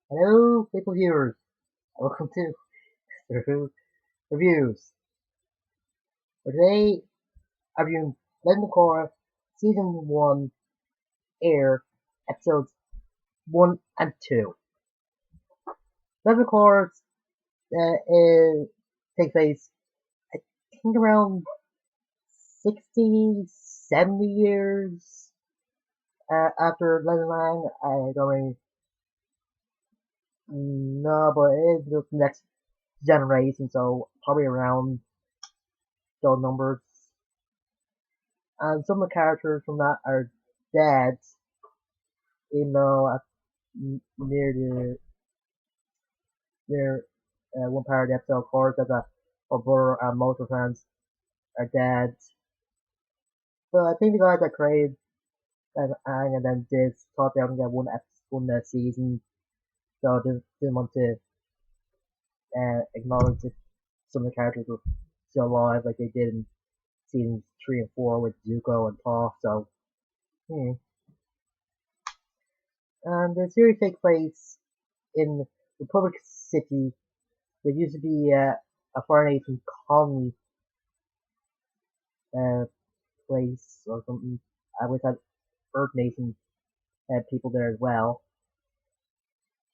Hello, people viewers. Welcome to Mr.Who Reviews. For today, I'm reviewing Legend of Korra Season 1 Air Episodes 1 and 2. Legend of Korra takes place, I think, around 60, 70 years after Legend of Aang. I don't really know, but it is the next generation, so probably around those numbers. And some of the characters from that are dead, even though near one part of the episode, of course, that her brother and most of her friends are dead. But I think the guys that created Aang and then this thought they were gonna get one season, so they didn't want to acknowledge that some of the characters were still alive, like they did in seasons 3 and 4 with Zuko and Toph. So, hmm. And the series takes place in Republic City, which used to be a foreign nation colony uh, place or something. Which had Earth Nation people there as well.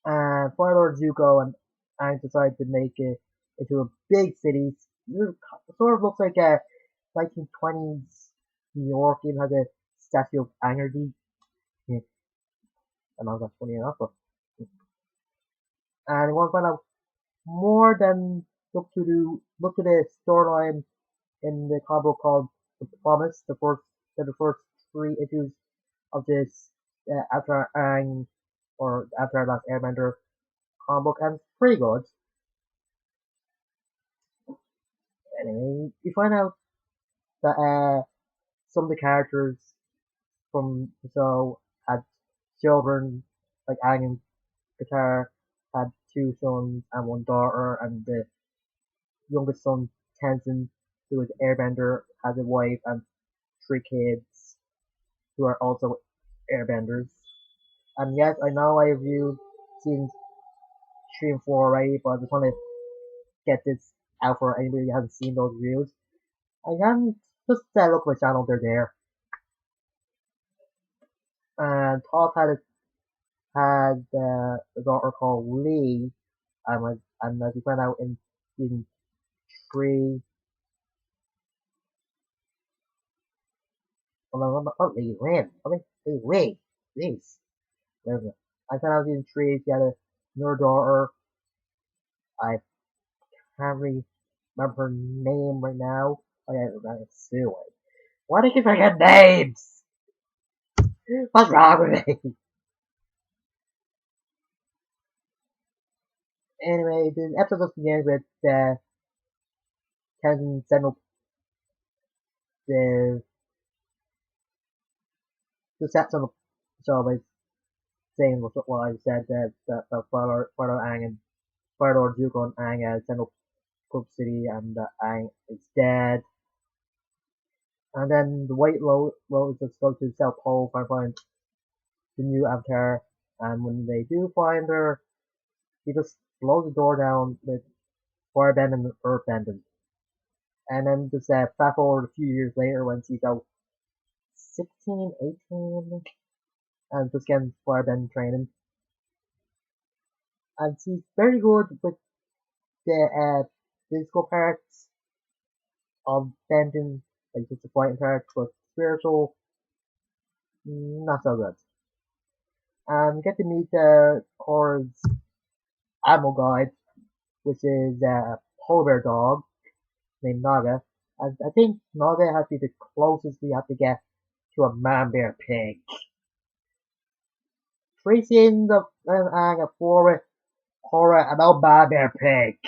And Fire Lord Zuko and Aang decided to make it into a big city. It sort of looks like a 1920s New York. Even has a statue of Angerty. Yeah, I know that's funny enough. But, and I want to find out more than look to the storyline in the comic book called The Promise. The first three issues of this after Aang or after our last Airbender comic book, and it's pretty good. Anyway, you find out that some of the characters from the show had children, like Aang and Katara had two sons and one daughter, and the youngest son, Tenzin, who was Airbender, has a wife and three kids who are also Airbenders. And yes, I know I reviewed seasons 3 and 4 already, but I just want to get this out for anybody who hasn't seen those reviews. I can just look at my channel, they're there. And Top had a daughter called Lee, and as we found out in season 3, well, no, not Lee, Lynn, I think Lee, jeez. I found out in season 3 she had another daughter. I can't really remember her name right now. Oh yeah, that's Sue. Why do I keep forgetting names? What's wrong with me? Anyway, the episode just begins with Tenzin setting up the set some so by saying what I said that Fire Aang and Fire Lord Zuko and Aang send up Club City and Aang is dead. And then the White Lotus just go to the South Pole to find the new Avatar, and when they do find her, he just blows the door down with firebending and earthbending. And then just fast forward a few years later when she's out 16, 18, and just getting firebending training. And she's very good with the physical parts of bending, like just the fighting parts, but spiritual, not so good. And get to meet Korra's animal guide, which is a polar bear dog named Naga. And I think Naga has to be the closest we have to get to a man bear pig. Three scenes of a four Korra and no man bear pig.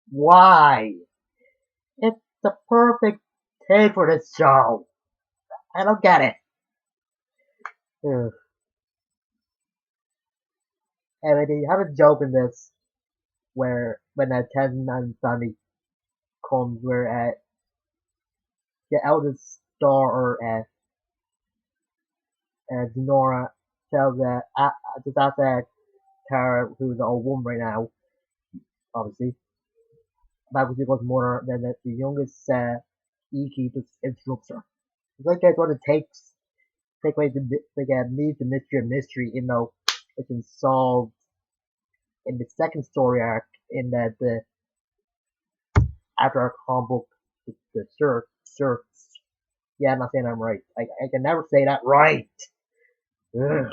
Why? It's the perfect thing for this show. I don't get it. Ugh. And they have a joke in this where when Tenzin and Sandy comes where the eldest daughter Denora tells just asks Tara, who's an old woman right now, obviously, back when she was mother, then the youngest Iki just interrupts her. It's like that's what it takes take away leave the mystery, even though it's been solved in the second story arc in the after our comic book the surf. Yeah, I'm not saying I'm right. I can never say that right. Ugh.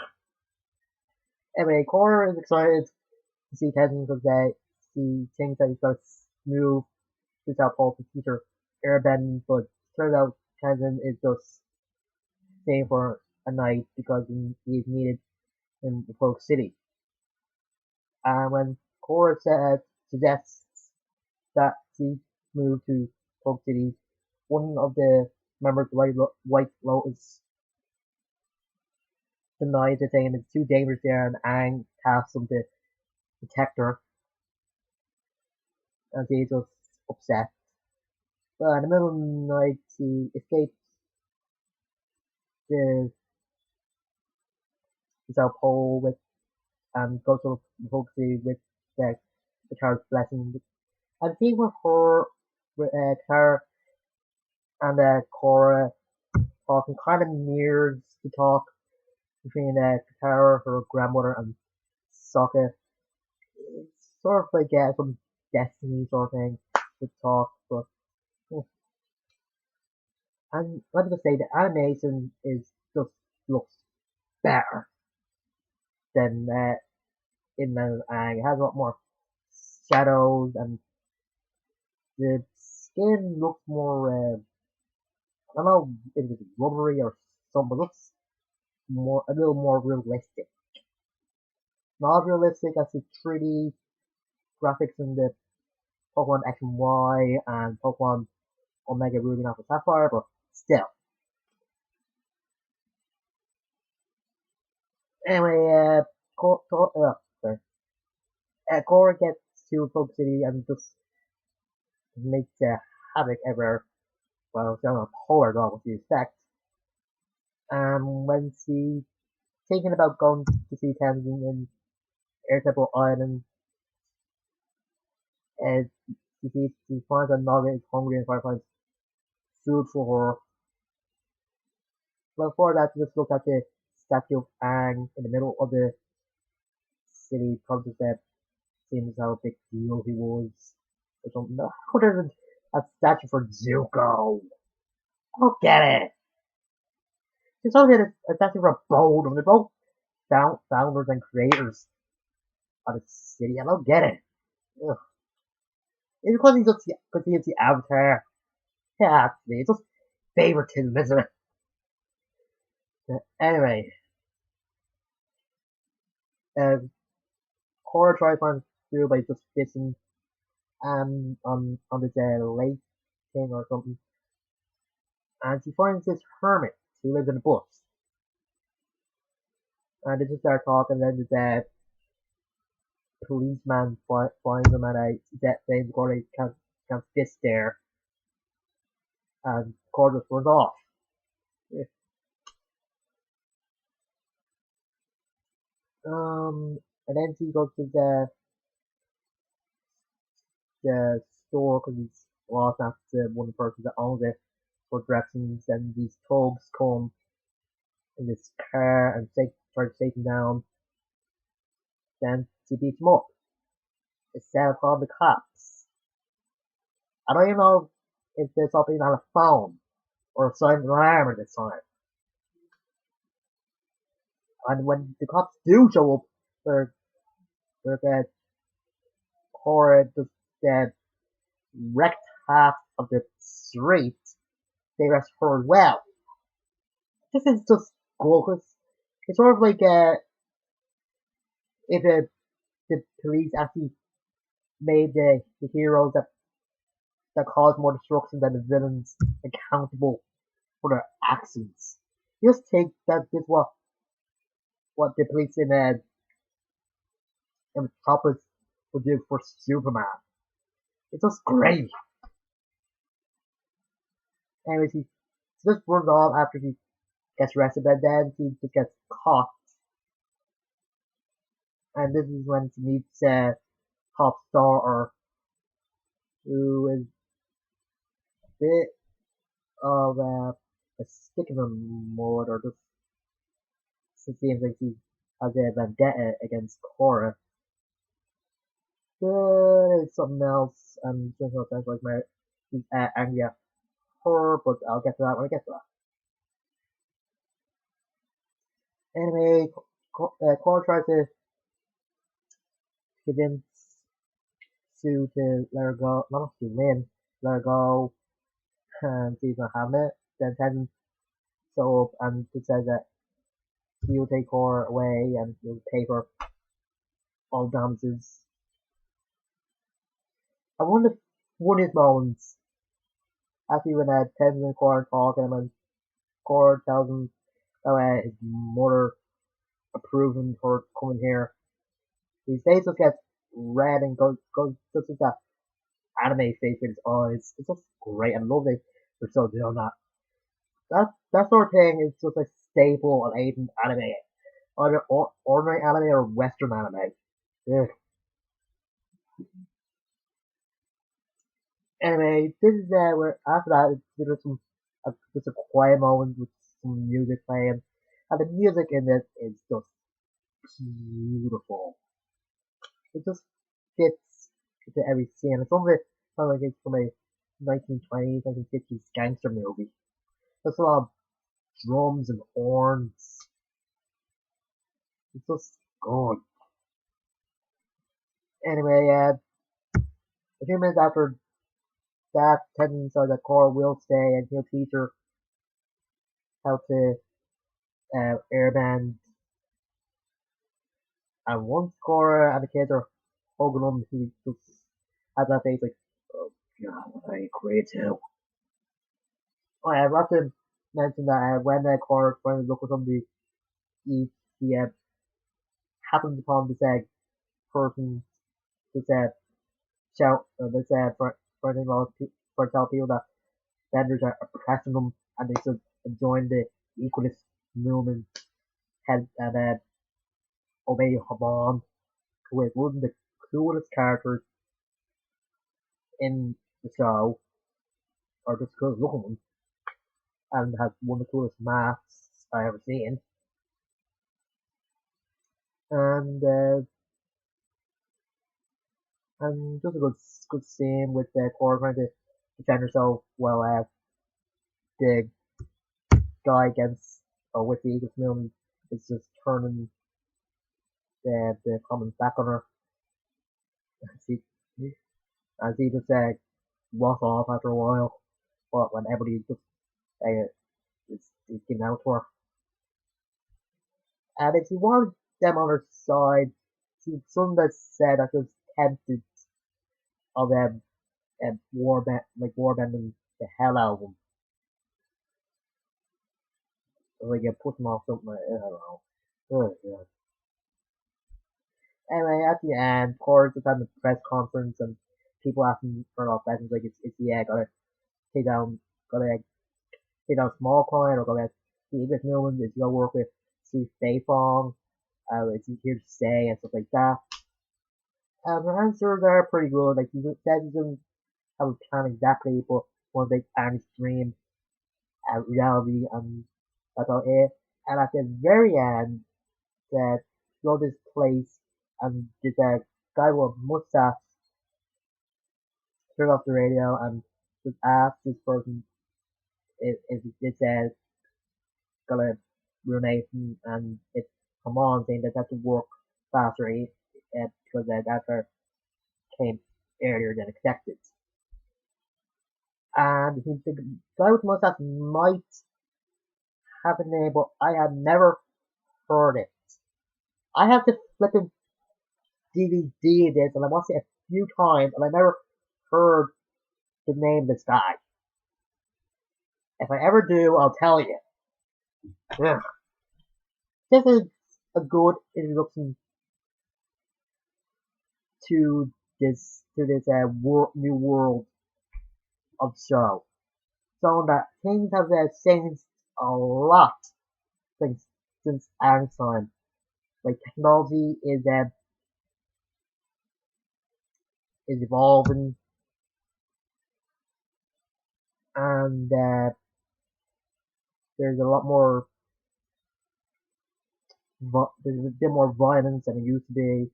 Anyway, Korra is excited to see Tenzin because she thinks that he's going to move to South Pole to teach her airbending, but turns out Tenzin is just staying for a night because he is needed in the Folk City. And when Korra suggests that she move to Folk City, one of the members of White Lotus denies it, saying it's too dangerous there, and Aang tasks him to protect her, and she's just upset. But in the middle of the night, she escapes the South Pole with and goes to Folk City with the, the Carrot's blessing. And seeing with her, with Kara and Korra talking, kind of mirrors the talk between Katara, her grandmother, and Sokka. It's sort of like some destiny sort of thing to talk, but and let me just say the animation is just looks better than in the it has a lot more shadows and the skin looks more I don't know if it's rubbery or something, but looks more a little more realistic. Not realistic as the 3D graphics in the Pokemon X and Y and Pokemon Omega Ruby and Alpha Sapphire, but still. Anyway, sorry. Korra gets to Folk City and just makes havoc everywhere. Well, she's on a polar dog, what you expect. When she's thinking about going to see Tenzin in Airtable Island, uh, she finds that Naga is hungry and finds food for her. But before that, she just looks at the statue of Aang in the middle of the city, probably said, seems how big deal he was, or something. How does a statue for Zuko? I don't get it. It's only a statue for both of them. They're both founders and creators of the city. I don't get it. Ugh. It's because he's the avatar. Yeah, it's just favoritism, isn't it? Anyway, um, Korra tries to find through by just fishing on this lake thing or something, and she finds this hermit who lives in a bush. And they just start talking, and then this policeman finds them at a death thing because they can't fish there, and Korra just runs off. And then she goes to the store because he's lost after one person that owns it for directions, and these thugs come in this car and try to take him down. Then she beats him up. Instead of calling the cops. I don't even know if there's something on a phone or a silent alarm at this time. And when the cops do show up, they're Korra just uh, wrecked half of the street. They arrest her as well. This is just gorgeous. It's sort of like if the police actually made the heroes that cause more destruction than the villains accountable for their actions. Just take that this what the police in Metropolis would do for Superman. It's just great. Anyway, she just runs off after she gets arrested, but then she just gets caught and this is when she meets top star who is a bit of a stick in the mud, or just it seems like she has a vendetta against Korra. But it's something else, and there's no sense like my she's angry at her, but I'll get to that when I get to that. Anyway, Korra tries to convince Sue to let her go, not Sue, Lynn, let her go, and she's not having it. Then Tenzin so up and just says that he'll take her away and he'll pay her all damages. And one of the funniest moments, actually, when Tenzin and Korra are talking, and Korra tells him that his mother approving her coming here, his face just gets red and goes just like that anime face with his eyes. It's just great. I love it. They're so doing that. That sort of thing is just a staple of Asian anime. Either ordinary anime or Western anime. Yeah. Anyway, this is where after that there's some just a quiet moment with some music playing, and the music in it is just beautiful. It just fits into every scene. It's almost sounds like it's from a 1920s, 1950s gangster movie. There's a lot of drums and horns. It's just good. Anyway, a few minutes after that, Tenzin says that Korra will stay and he'll teach her how to airbend. And once Korra and the kids are hugging him, he just has that face like, oh god, what are you great too? Oh, I have to mention that when Korra finally looks for somebody, he happens upon this person, this shout, this for tell people that vendors are oppressing them and they should join the equalist movement and obey Haman, who is one of the coolest characters in the show, or just coolest looking one, and has one of the coolest masks I ever seen. And just a good scene with Korra trying to defend herself while the guy against or with the Eagles Moon is just turning the comments back on her. As he, as he just walk off after a while, but when everybody just uh, is giving out to her. And if she wanted them on her side, some that said that she was tempted of warbending the hell out of them. Like put them off something. I don't know. Oh, yeah. Anyway, at the end, Corey just having a press conference and people asking for a lot of questions like, it's yeah, take down, gotta take down small coin or gotta see this new one, is you gotta work with Steve Fayfong, is he here to stay and stuff like that. Her answers are pretty good. Like he said, he doesn't have a plan exactly, but one big Annie's dream, reality, and that's all it. And at the very end, that go this place and this guy with a mustache turn off the radio and just ask this person if it's gonna ruinate him, and it's come on saying that they have to work faster because that offer came earlier than expected. And the guy with the mustache might have a name, but I had never heard it. I have the flipping DVD of this, and I watched it a few times, and I never heard the name of this guy. If I ever do, I'll tell you. Yeah. This is a good introduction to this new world of show. So that things have changed a lot since Einstein. Like technology is is evolving, and there's a lot more, there's a bit more violence than it used to be,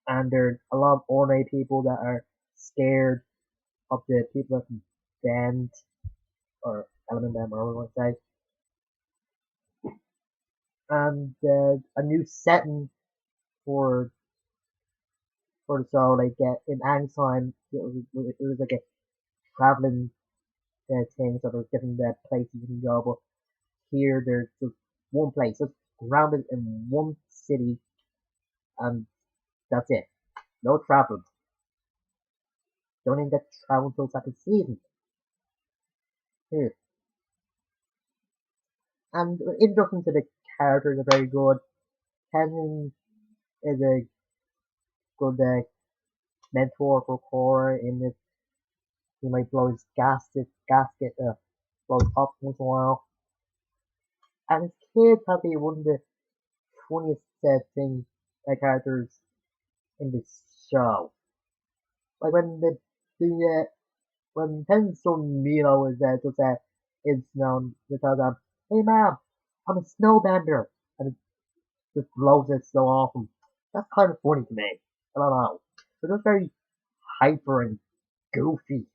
and there's a lot of ordinary people that are scared of the people that can bend or element them or whatever you want to say. And a new setting for for the show, like in Einstein, it was like a traveling thing, so there's different places you can go. But here, there's just one place, just grounded in one city, and that's it. No travel. Don't even get to travel until second season. Here. And introduction to the characters are very good. Henry is a good mentor for Korra in this. He might blow his gasket, blow his top once in a while. And his kid probably one of the funniest things, characters in this show. Like the when Ten's son Milo is known to tell them, "Hey mom, I'm a snowbender," and it just blows it so often. That's kind of funny to me. I don't know. They're just very hyper and goofy.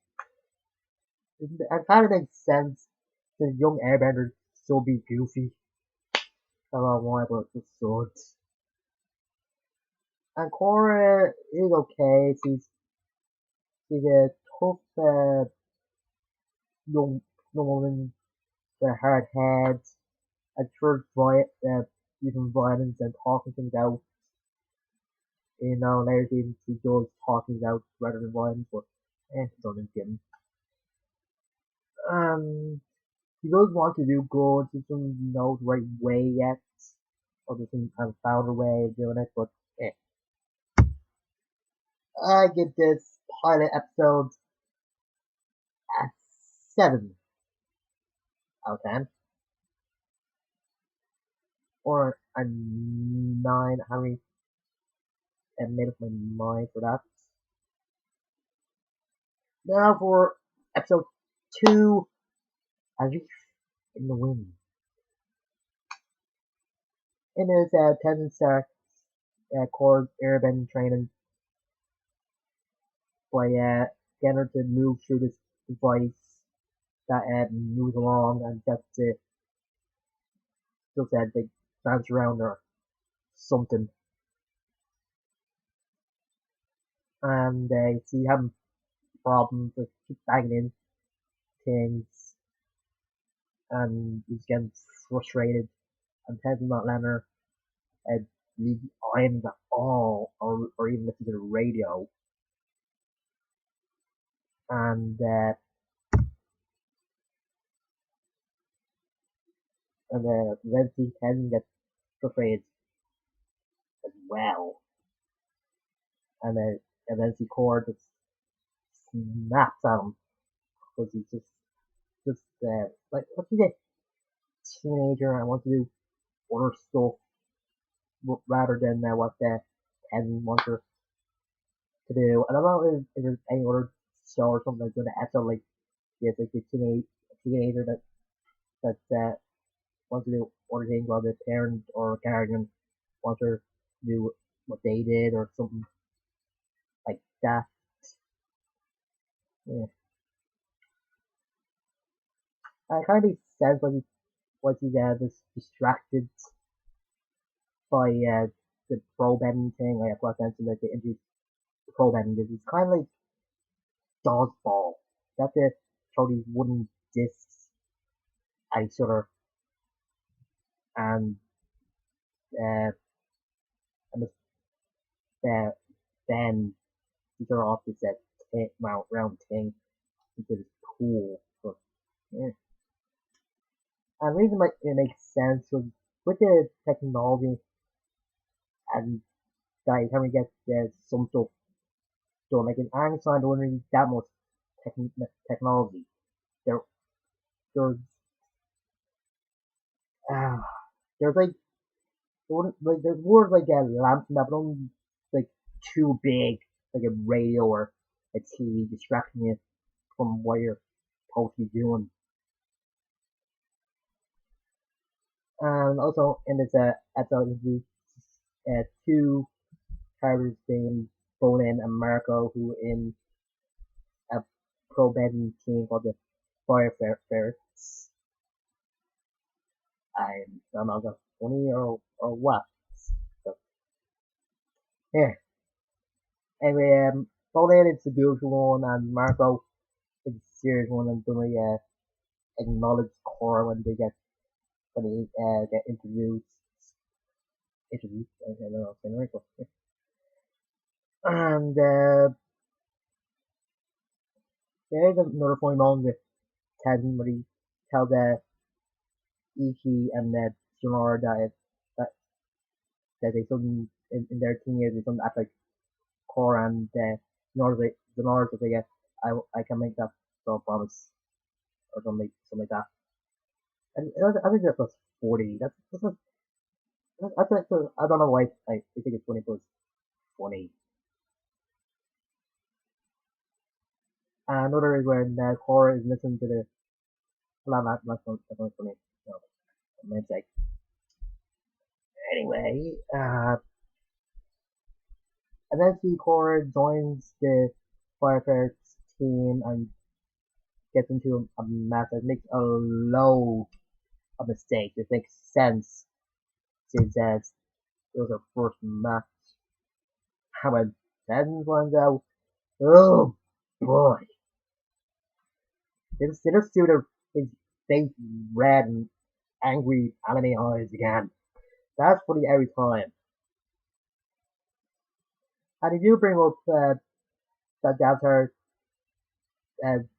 It kind of makes sense. The young airbenders still be goofy. I don't know why, but it's just sucks. And Korra is okay. She's a tough young young woman with a hard head. At first, using violence and talking things out. Later she does talk things out rather than violence, but it's only kidding. Um, she does want to do good. She doesn't know the right way yet, or doesn't have found a way of doing it. But eh. I give this pilot episode a 7 out of 10, or a 9. How many? I made up my mind for that. Now for episode 2, A Leaf in the Wind. In his Tenzin starts Korra's airbending training by getting her to move through this device that moves along and gets to just like dance around or something. And see having problems with keep banging in things, and he's getting frustrated, and Tenzin not letting her uh, leave the island at all, or even listen to the radio. And eventually Tenzin gets frustrated as well, and eventually Korra just snaps at him because he's just like what's he a teenager and wants to do other stuff rather than what Tenzin wants her to do. And I don't know if there's any other show or something that's going to episode like this, like the teenager that wants to do other things while the parent or guardian wants her to do what they did or something like that. Yeah. I kind of makes sense why she's just distracted by the pro betting thing. Like I forgot to mention that they introduced the pro betting. It's kind of like dodgeball. You have to throw these wooden discs at each other, and uh, and uh, then each other off this round thing into this pool. So, yeah. And the reason why it makes sense was with the technology and that you can get some stuff done. Like in Einstein, there wasn't really that much technology. There, there's, uh, there's like, there wasn't, like, there's more like lamps and that, but only like too big. like a radio or a TV distracting you from what you're supposed to be doing. And also in this episode, introduced two characters named Bonin and Marco, who in a pro betting team called the Firefighters. I don't know if that's funny or what. So, yeah. Anyway, Bonin is the beautiful one, and Marco is the serious one, and don't really acknowledge Korra when they get introduced. Introduced, I don't know, saying right. And there's another funny moment with Ted where he tells Ichi and Sonora that that they shouldn't in their teenagers they shouldn't act like Korra and in order to get I can make that so promise or something like that. And I think that was 40. I don't know why I think it's funny, but it's funny. Another is when Korra is listening to the well, that's not funny. No, my mistake. Anyway, eventually Korra joins the Firefighters team and gets into a mess that makes a load of mistakes. It makes sense since it was her first match. And when Tenzin finds out, oh boy, they just see his face red and angry anime eyes again. That's funny every time. And they do bring up that Avatar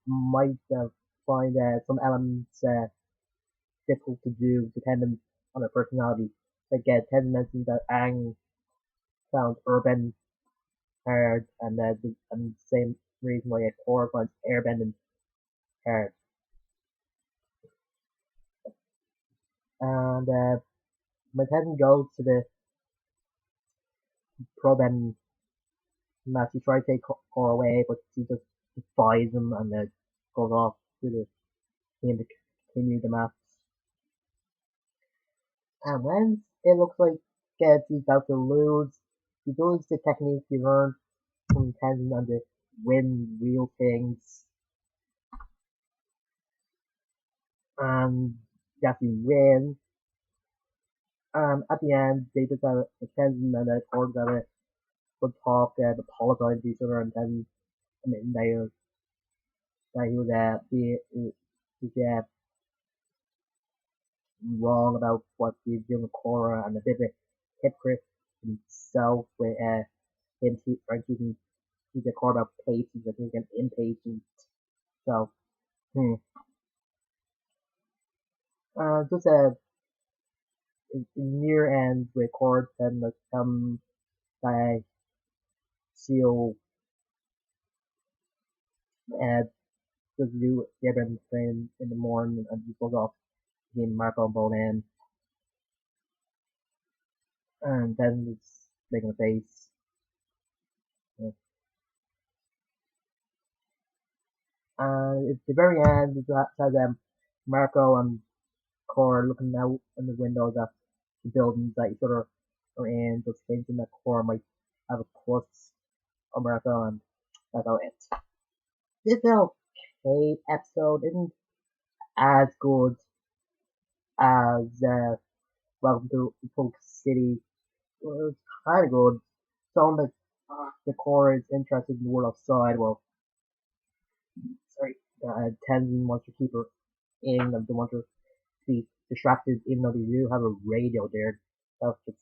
might find some elements difficult to do depending on her personality. Like Ted mentioned that Aang found urban hard, and the same reason why Korra finds airbending hard. And when Ted goes to the pro bending match, he tries to take Korra away, but she just defies him and goes off to the team to continue the match. And when it looks like he's about to lose, he does the technique he learned from Tenzin on the win wheel things. And that he wins. And at the end, they just have Tenzin and Korra have a good talk, apologize to each other, and then admitting that he was wrong about what he was doing with Korra and a bit of a hypocrite himself with him keeping the Korra about patience, I think, and impatient. So, just near end with Korra and by she'll uh, just do Gibbon train in the morning and just goes off getting Marco Bolan and then it's making a face. And at the very end, it has Marco and Korra looking out in the windows at the buildings that each other are in, just thinking that Korra might have a crush on Marco, and that's how it ends. This okay episode isn't as good as Welcome to Polk City. Well, it's kind of good. Some of the Korra is interested in the world outside. Well, sorry, Tenzin wants to keep her in, and they want her to be distracted, even though they do have a radio there. That could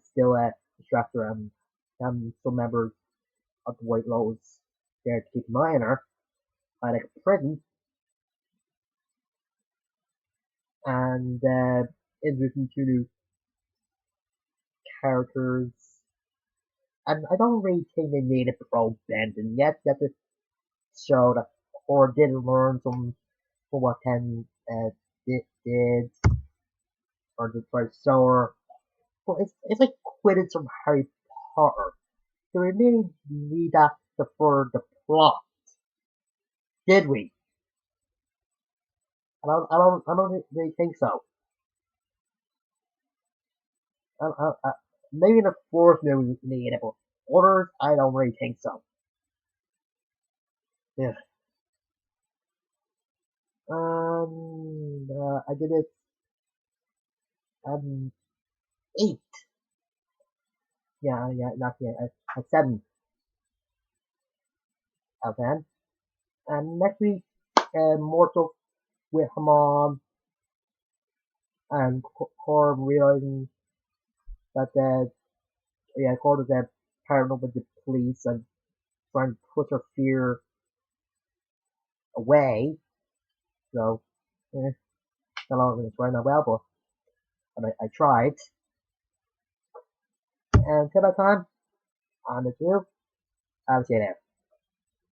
still distract her, and some members of the White Lotus there to keep an eye on her, like a prison, and introducing two new characters. And I don't really think they need a pro bending yet. That to show that or did learn from what Ten did or did try to show her. Well, it's like Quidditch from Harry Potter. Do we really need that for the plot? Did we? I don't really think so. Maybe in the fourth movie we need it, but others I don't really think so. Yeah. I give it um 8. Yeah, not yet. A 7 out of 10. And next week, Mortal with Hammond and Korra realizing that Korra is partnered with the police and trying to push her fear away. So, eh, not long it's right now well, but I tried. And till that time, I'm the two. I'll see you there.